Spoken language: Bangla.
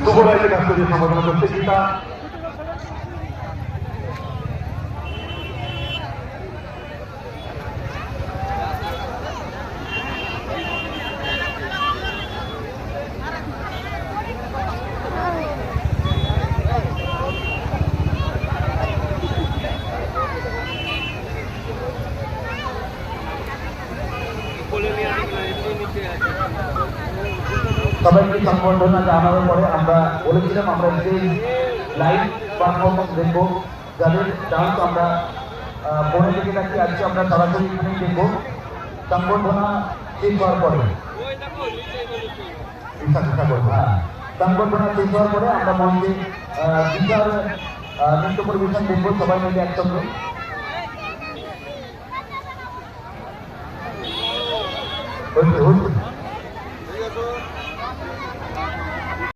সুবরাইকে কাছ থেকে সম্বোধনা করছে গীতা। সবাইকে সংবর্ধনা জানানোর পরে আমরা বলেছিলাম আমরা যে লাইভ পারফরমেন্স দেখবো, যাদের ডান্স আমরা ফোনে দেখে থাকি, আজকে আমরা সরাসরি এখানেই দেখবো। সংবর্ধনা শেষ হওয়ার পরে সংবর্ধনা শেষ হওয়ার পরে আমরা মঞ্চে বিশাল নৃত্য পরিবেশন দেখবো সবাই মিলে একসঙ্গে।